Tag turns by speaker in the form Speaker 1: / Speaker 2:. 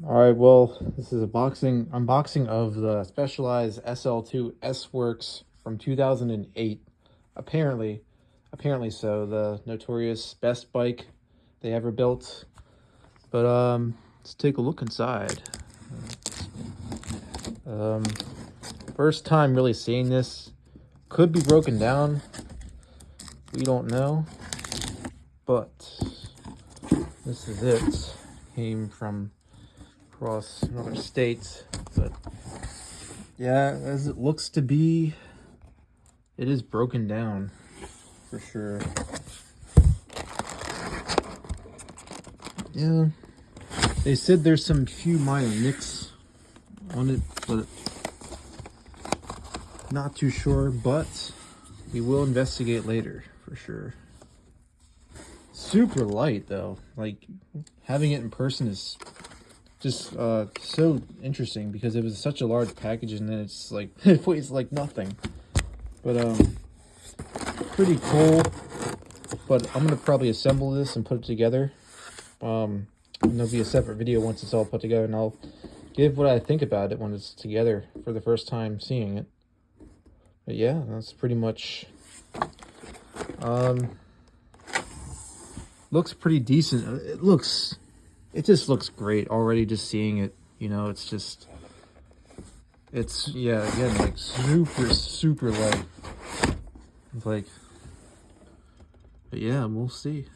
Speaker 1: All right, well, this is a unboxing of the Specialized SL2 S-Works from 2008. Apparently, apparently so, the notorious best bike they ever built. But let's take a look inside. Um, First time really seeing this. Could be broken down. We don't know. But this is it. Came from across another state, but yeah, as it looks to be, it is broken down for sure. Yeah, they said there's some few minor nicks on it, but not too sure. But we will investigate later for sure. Super light though, like having it in person is just so interesting because it was such a large package and then it's like it weighs like nothing. But pretty cool. But I'm gonna probably assemble this and put it together. And there'll be a separate video once it's all put together, and I'll give what I think about it when it's together for the first time seeing it. But yeah, that's pretty much looks pretty decent. It just looks great already just seeing it, you know. It's yeah, again, like super light. It's like, but yeah, we'll see.